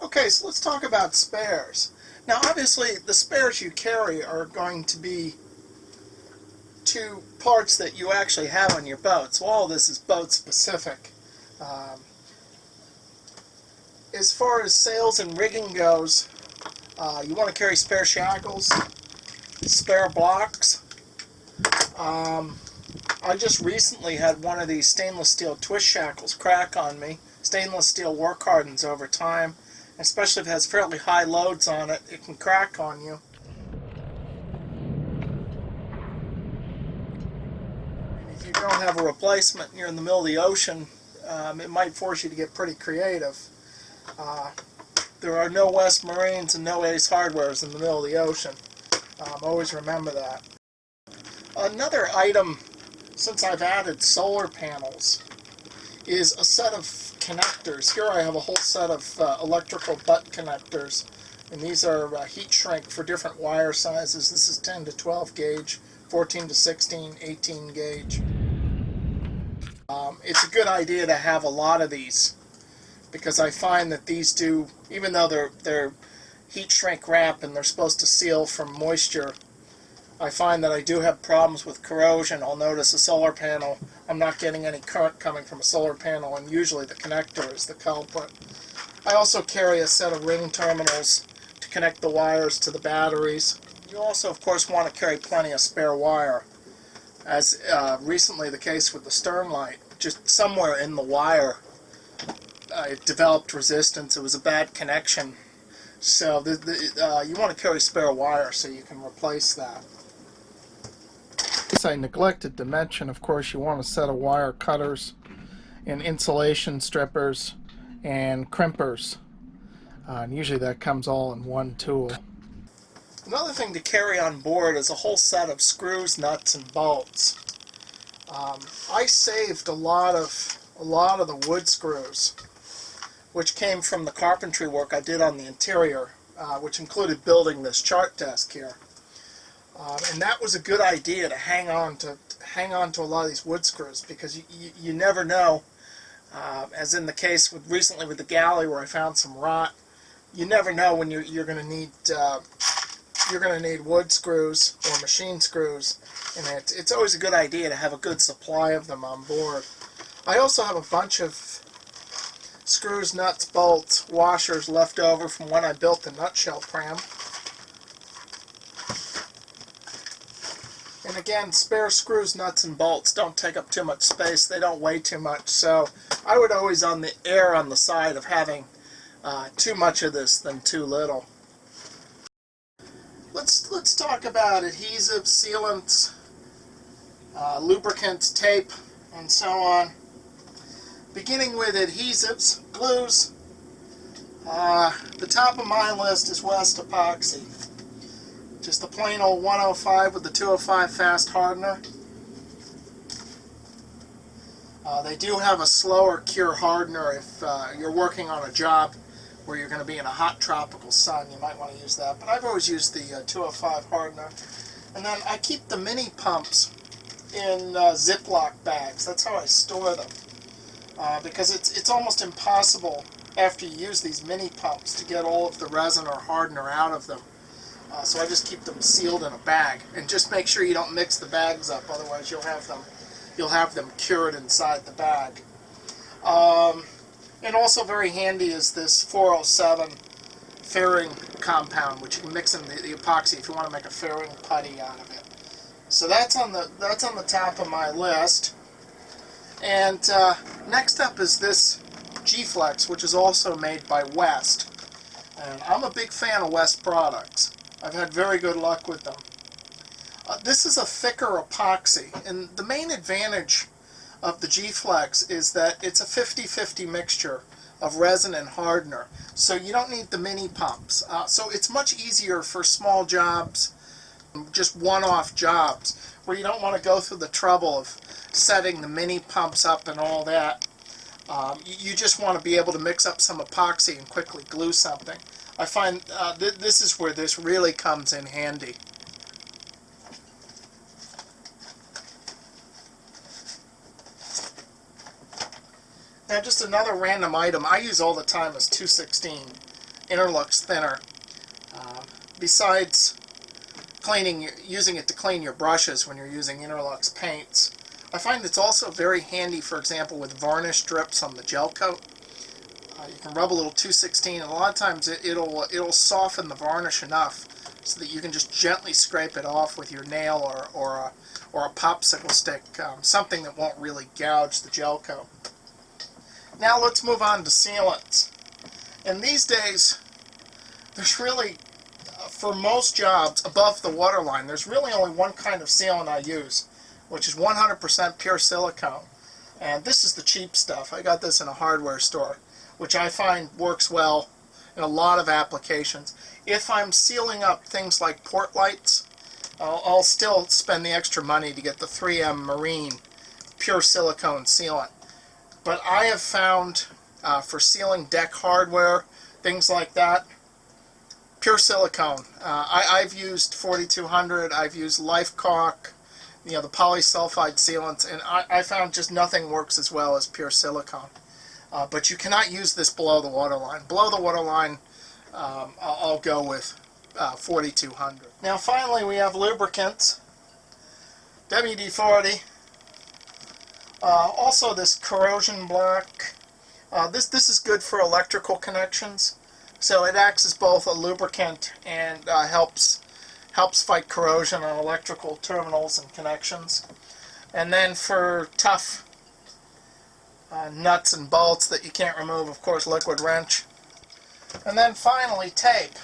Okay, so let's talk about spares. Now, obviously, the spares you carry are going to be to parts that you actually have on your boat. So all of this is boat specific. As far as sails and rigging goes, you want to carry spare shackles, spare blocks. I just recently had one of these stainless steel twist shackles crack on me. Stainless steel work hardens over time, especially if it has fairly high loads on it, it can crack on you. And if you don't have a replacement and you're in the middle of the ocean, it might force you to get pretty creative. There are no West Marines and no Ace Hardwares in the middle of the ocean. Always remember that. Another item, since I've added solar panels, is a set of connectors. Here I have a whole set of electrical butt connectors, and these are heat shrink for different wire sizes. This is 10 to 12 gauge, 14 to 16, 18 gauge. It's a good idea to have a lot of these, because I find that these do, even though they're heat shrink wrap and they're supposed to seal from moisture, I find that I do have problems with corrosion. I'll notice a solar panel, I'm not getting any current coming from a solar panel, and usually the connector is the culprit. I also carry a set of ring terminals to connect the wires to the batteries. You also, of course, want to carry plenty of spare wire. As recently the case with the stern light, just somewhere in the wire it developed resistance. It was a bad connection. So you want to carry spare wire so you can replace that. I neglected to mention, of course, you want a set of wire cutters and insulation strippers and crimpers. And usually that comes all in one tool. Another thing to carry on board is a whole set of screws, nuts, and bolts. I saved a lot of the wood screws, which came from the carpentry work I did on the interior, which included building this chart desk here. And that was a good idea to hang on to a lot of these wood screws, because you never know. As in the case recently with the galley where I found some rot, you never know when you're going to need wood screws or machine screws, and it's always a good idea to have a good supply of them on board. I also have a bunch of screws, nuts, bolts, washers left over from when I built the nutshell pram. And again, spare screws, nuts, and bolts don't take up too much space. They don't weigh too much. So I would always err on the side of having too much of this than too little. Let's talk about adhesives, sealants, lubricants, tape, and so on. Beginning with adhesives, glues. The top of my list is West Epoxy. Just the plain old 105 with the 205 fast hardener. They do have a slower cure hardener if you're working on a job where you're going to be in a hot tropical sun. You might want to use that. But I've always used the 205 hardener. And then I keep the mini pumps in Ziploc bags. That's how I store them. Because it's almost impossible after you use these mini pumps to get all of the resin or hardener out of them. So I just keep them sealed in a bag, and just make sure you don't mix the bags up, otherwise you'll have them cured inside the bag. And also very handy is this 407 fairing compound, which you can mix in the epoxy if you want to make a fairing putty out of it. So that's on the top of my list. And next up is this G-Flex, which is also made by West. And I'm a big fan of West products. I've had very good luck with them. This is a thicker epoxy, and the main advantage of the G-Flex is that it's a 50-50 mixture of resin and hardener, so you don't need the mini pumps. So it's much easier for small jobs, just one-off jobs, where you don't want to go through the trouble of setting the mini pumps up and all that. You just want to be able to mix up some epoxy and quickly glue something. I find this is where this really comes in handy. Now just another random item I use all the time is 216 Interlux thinner. Besides using it to clean your brushes when you're using Interlux paints, I find it's also very handy, for example, with varnish drips on the gel coat. You can rub a little 216, and a lot of times it'll soften the varnish enough so that you can just gently scrape it off with your nail or a popsicle stick, something that won't really gouge the gel coat. Now let's move on to sealants. And these days, there's really, for most jobs above the waterline, there's really only one kind of sealant I use, which is 100% pure silicone. And this is the cheap stuff. I got this in a hardware store, which I find works well in a lot of applications. If I'm sealing up things like port lights, I'll still spend the extra money to get the 3M Marine pure silicone sealant. But I have found for sealing deck hardware, things like that, pure silicone. I've used 4200, I've used Lifecaulk, the polysulfide sealants, and I found just nothing works as well as pure silicone. But you cannot use this below the waterline. Below the waterline, I'll go with 4200. Now finally we have lubricants. WD-40. Also this corrosion black. This is good for electrical connections. So it acts as both a lubricant and helps fight corrosion on electrical terminals and connections. And then for tough nuts and bolts that you can't remove, of course, liquid wrench. And then finally tape.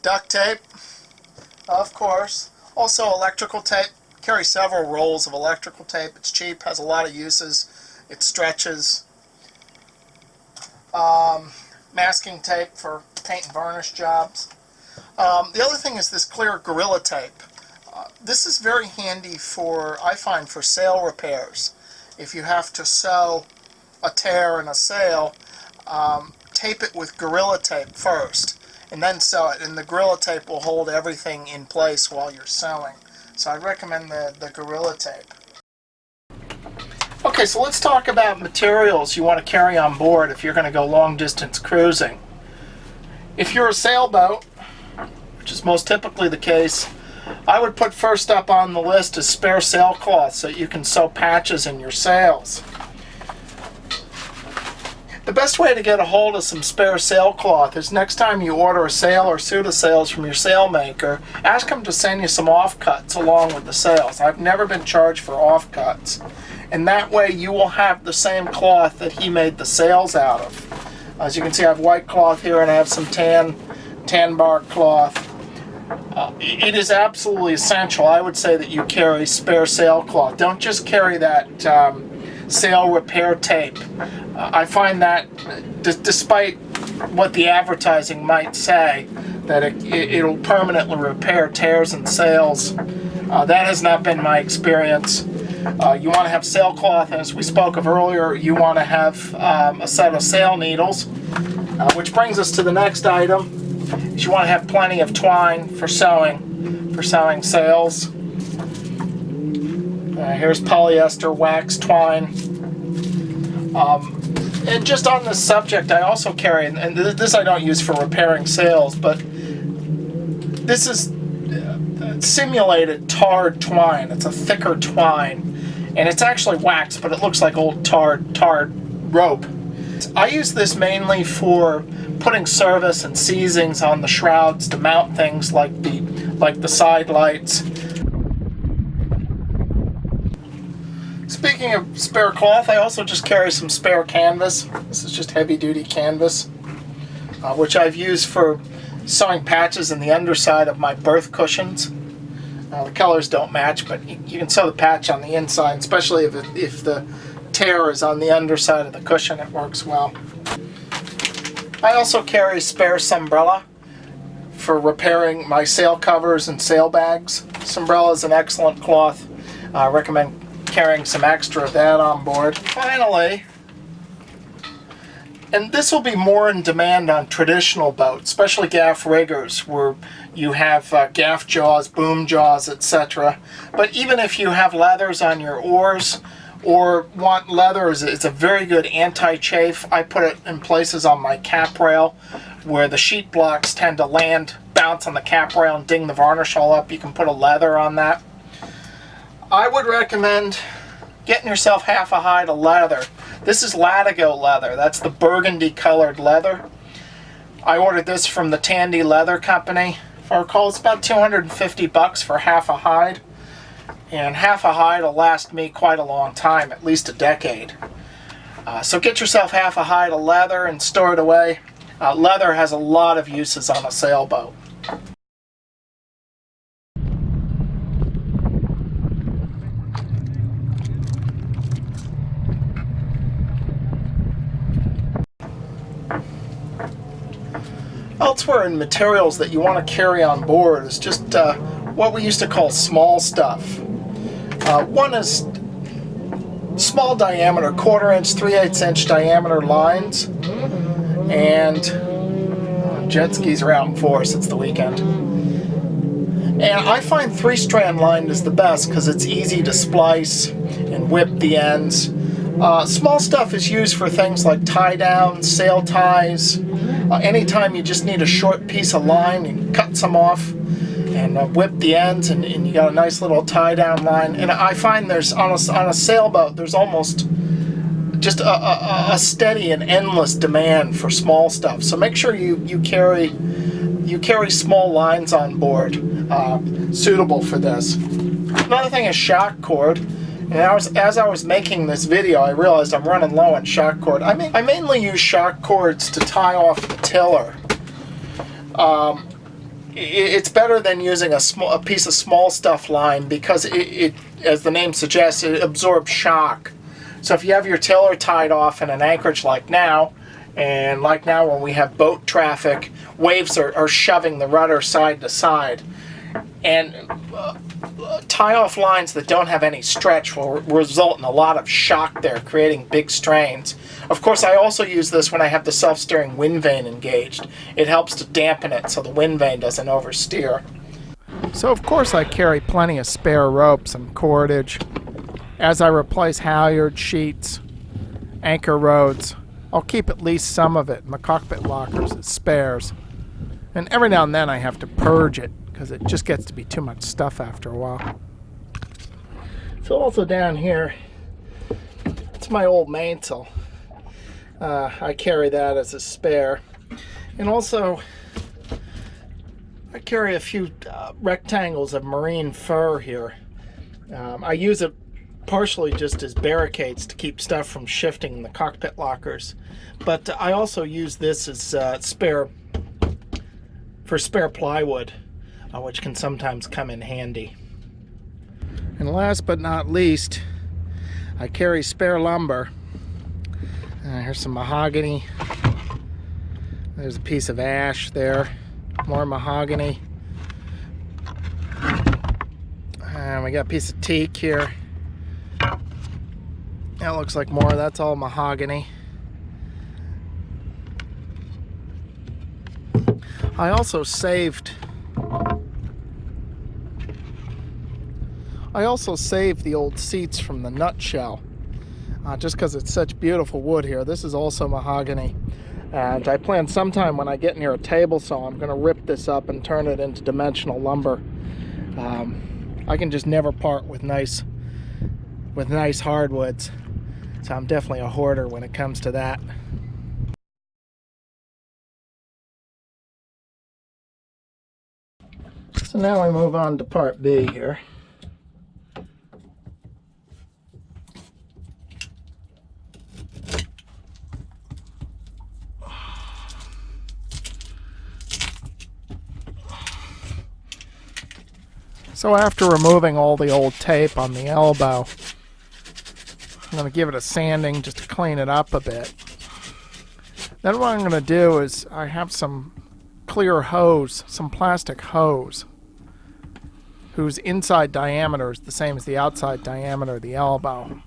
Duct tape, of course. Also electrical tape. Carry several rolls of electrical tape. It's cheap, has a lot of uses. It stretches. Masking tape for paint and varnish jobs. The other thing is this clear Gorilla Tape. This is very handy for, I find, for sail repairs. If you have to sew a tear in a sail, tape it with Gorilla Tape first, and then sew it. And the Gorilla Tape will hold everything in place while you're sewing. So I recommend the Gorilla Tape. Okay, so let's talk about materials you want to carry on board if you're going to go long distance cruising. If you're a sailboat, which is most typically the case, I would put first up on the list is spare sailcloth so you can sew patches in your sails. The best way to get a hold of some spare sailcloth is next time you order a sail or suit of sails from your sailmaker, ask them to send you some offcuts along with the sails. I've never been charged for offcuts. And that way you will have the same cloth that he made the sails out of. As you can see, I have white cloth here and I have some tan bark cloth. It is absolutely essential, I would say, that you carry spare sailcloth. Don't just carry that sail repair tape. I find that, despite what the advertising might say, that it'll permanently repair tears in sails. That has not been my experience. You want to have sailcloth, as we spoke of earlier. You want to have a set of sail needles, which brings us to the next item. Is you want to have plenty of twine for sewing sails. Here's polyester wax twine. And just on this subject, I also carry, and this I don't use for repairing sails, but this is simulated tarred twine. It's a thicker twine, and it's actually wax, but it looks like old tarred rope. I use this mainly for putting service and seizings on the shrouds to mount things like the side lights. Speaking of spare cloth, I also just carry some spare canvas. This is just heavy-duty canvas, which I've used for sewing patches in the underside of my berth cushions. The colors don't match, but you can sew the patch on the inside, especially if the tear is on the underside of the cushion. It works well. I also carry spare Sunbrella for repairing my sail covers and sail bags. Sunbrella is an excellent cloth. I recommend carrying some extra of that on board. Finally, and this will be more in demand on traditional boats, especially gaff riggers, where you have gaff jaws, boom jaws, etc. But even if you have leathers on your oars, or want leather, it's a very good anti-chafe. I put it in places on my cap rail where the sheet blocks tend to land, bounce on the cap rail and ding the varnish all up. You can put a leather on that. I would recommend getting yourself half a hide of leather. This is Latigo leather. That's the burgundy colored leather. I ordered this from the Tandy Leather Company. If I recall, it's about $250 for half a hide. And half a hide will last me quite a long time, at least a decade. So get yourself half a hide of leather and store it away. Leather has a lot of uses on a sailboat. Elsewhere in materials that you want to carry on board is just what we used to call small stuff. One is small diameter, 1/4 inch, 3/8 inch diameter lines, and jet skis are out in force. It's the weekend. And I find 3-strand line is the best because it's easy to splice and whip the ends. Small stuff is used for things like tie downs, sail ties. Anytime you just need a short piece of line, you can cut some off and whip the ends, and you got a nice little tie down line. And I find there's on a sailboat there's almost just a steady and endless demand for small stuff. So make sure you carry small lines on board suitable for this. Another thing is shock cord. And as I was making this video, I realized I'm running low on shock cord. I mainly use shock cords to tie off the tiller. It's better than using a piece of small stuff line because it, as the name suggests, it absorbs shock. So if you have your tiller tied off in an anchorage like now, and like now when we have boat traffic, waves are shoving the rudder side to side. And tie-off lines that don't have any stretch will result in a lot of shock there, creating big strains. Of course, I also use this when I have the self-steering wind vane engaged. It helps to dampen it so the wind vane doesn't oversteer. So of course I carry plenty of spare ropes and cordage. As I replace halyard sheets, anchor rods, I'll keep at least some of it in the cockpit lockers as spares. And every now and then I have to purge it, because it just gets to be too much stuff after a while. So also down here, it's my old mainsail. I carry that as a spare. And also, I carry a few rectangles of marine fur here. I use it partially just as barricades to keep stuff from shifting in the cockpit lockers. But I also use this as spare plywood. Which can sometimes come in handy. And last but not least, I carry spare lumber. Here's some mahogany. There's a piece of ash there. More mahogany. And we got a piece of teak here. That looks like more. That's all mahogany. I also saved the old seats from the nutshell, just because it's such beautiful wood here. This is also mahogany, and I plan sometime when I get near a table saw, I'm going to rip this up and turn it into dimensional lumber. I can just never part with nice hardwoods, so I'm definitely a hoarder when it comes to that. So now we move on to part B here. So after removing all the old tape on the elbow, I'm going to give it a sanding just to clean it up a bit. Then what I'm going to do is I have some clear hose, some plastic hose, whose inside diameter is the same as the outside diameter of the elbow.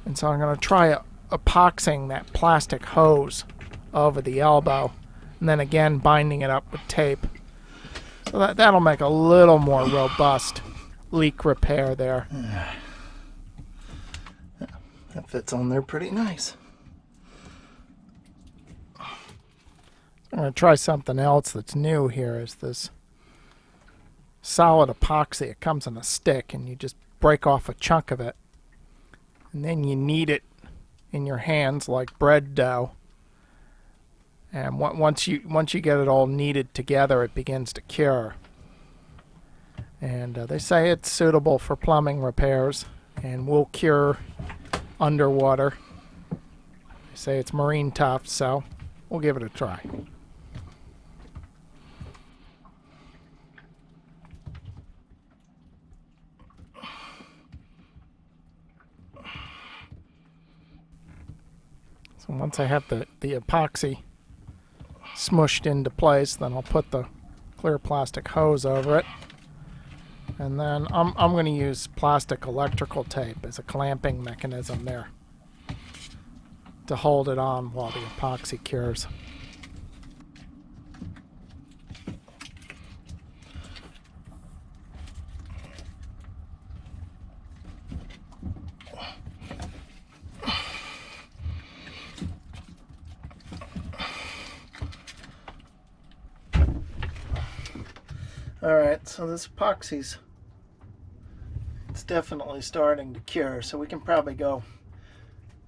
And so I'm going to try epoxying that plastic hose over the elbow, and then again binding it up with tape. So that'll make a little more robust leak repair there. That fits on there pretty nice. I'm going to try something else that's new here. Is this solid epoxy. It comes in a stick and you just break off a chunk of it. And then you knead it in your hands like bread dough. And once you get it all kneaded together, it begins to cure. And they say it's suitable for plumbing repairs and will cure underwater. They say it's marine tough, so we'll give it a try. So once I have the epoxy smushed into place, then I'll put the clear plastic hose over it. And then I'm going to use plastic electrical tape as a clamping mechanism there to hold it on while the epoxy cures. Alright, so this epoxy's definitely starting to cure, so we can probably go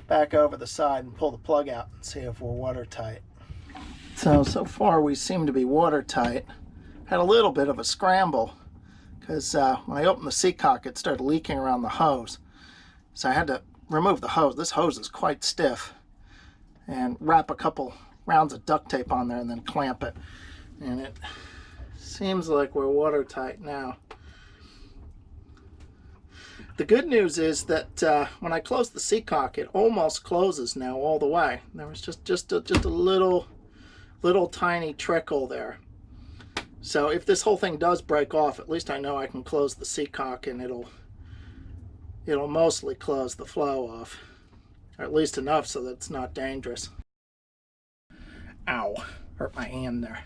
back over the side and pull the plug out and see if we're watertight. So far we seem to be watertight. Had a little bit of a scramble because when I opened the Seacock it started leaking around the hose. So I had to remove the hose. This hose is quite stiff, and wrap a couple rounds of duct tape on there and then clamp it. And it seems like we're watertight now. The good news is that when I close the Seacock, it almost closes now all the way. There was just a little tiny trickle there. So if this whole thing does break off, at least I know I can close the Seacock and it'll mostly close the flow off, or at least enough so that it's not dangerous. Ow, hurt my hand there.